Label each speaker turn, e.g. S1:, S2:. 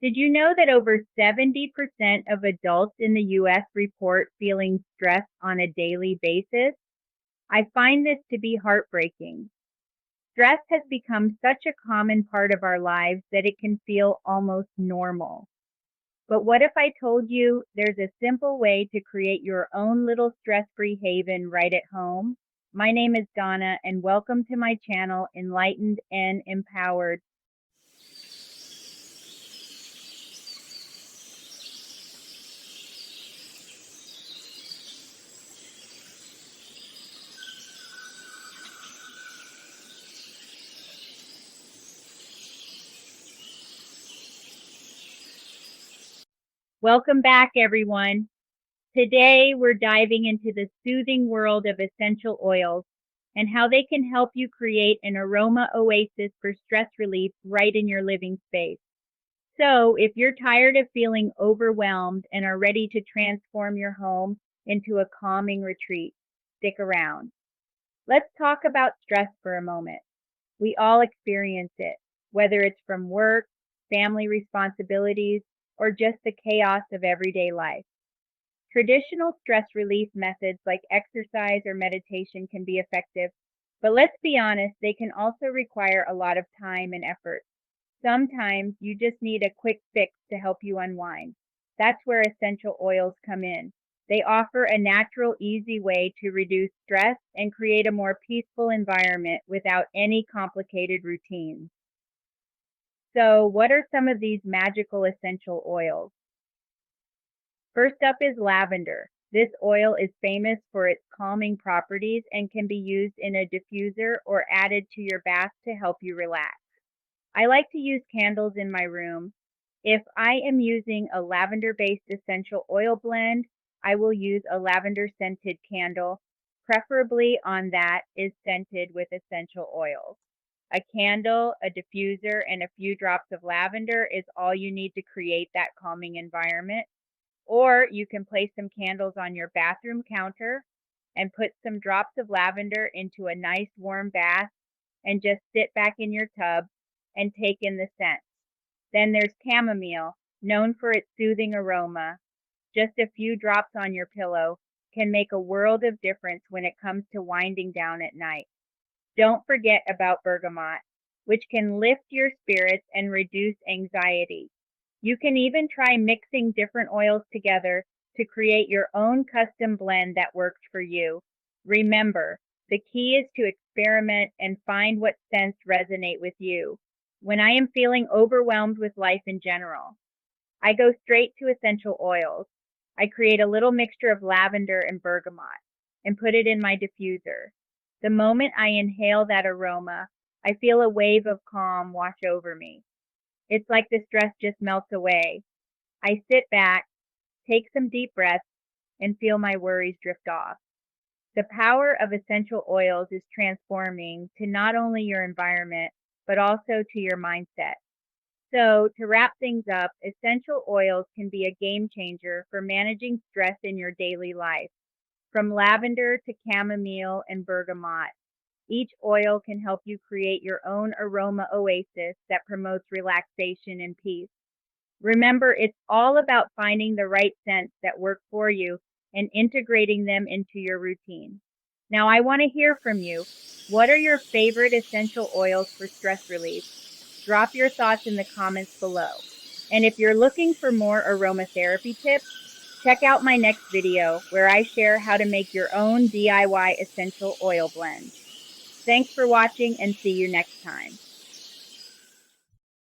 S1: Did you know that over 70% of adults in the US report feeling stress on a daily basis? I find this to be heartbreaking. Stress has become such a common part of our lives that it can feel almost normal. But what if I told you there's a simple way to create your own little stress-free haven right at home? My name is Donna, and welcome to my channel, Enlightened and Empowered. Welcome back, everyone. Today, we're diving into the soothing world of essential oils and how they can help you create an aroma oasis for stress relief right in your living space. So, if you're tired of feeling overwhelmed and are ready to transform your home into a calming retreat, stick around. Let's talk about stress for a moment. We all experience it, whether it's from work, family responsibilities, or just the chaos of everyday life. Traditional stress relief methods like exercise or meditation can be effective, but let's be honest, they can also require a lot of time and effort. Sometimes you just need a quick fix to help you unwind. That's where essential oils come in. They offer a natural, easy way to reduce stress and create a more peaceful environment without any complicated routines. So, what are some of these magical essential oils? First up is lavender. This oil is famous for its calming properties and can be used in a diffuser or added to your bath to help you relax. I like to use candles in my room. If I am using a lavender-based essential oil blend, I will use a lavender-scented candle, preferably on that is scented with essential oils. A candle, a diffuser, and a few drops of lavender is all you need to create that calming environment. Or you can place some candles on your bathroom counter and put some drops of lavender into a nice warm bath and just sit back in your tub and take in the scents. Then there's chamomile, known for its soothing aroma. Just a few drops on your pillow can make a world of difference when it comes to winding down at night. Don't forget about bergamot, which can lift your spirits and reduce anxiety. You can even try mixing different oils together to create your own custom blend that works for you. Remember, the key is to experiment and find what scents resonate with you. When I am feeling overwhelmed with life in general, I go straight to essential oils. I create a little mixture of lavender and bergamot and put it in my diffuser. The moment I inhale that aroma, I feel a wave of calm wash over me. It's like the stress just melts away. I sit back, take some deep breaths, and feel my worries drift off. The power of essential oils is transforming to not only your environment, but also to your mindset. So, to wrap things up, essential oils can be a game changer for managing stress in your daily life. From lavender to chamomile and bergamot, each oil can help you create your own aroma oasis that promotes relaxation and peace. Remember, it's all about finding the right scents that work for you and integrating them into your routine. Now, I want to hear from you. What are your favorite essential oils for stress relief? Drop your thoughts in the comments below. And if you're looking for more aromatherapy tips, check out my next video where I share how to make your own DIY essential oil blend. Thanks for watching and see you next time.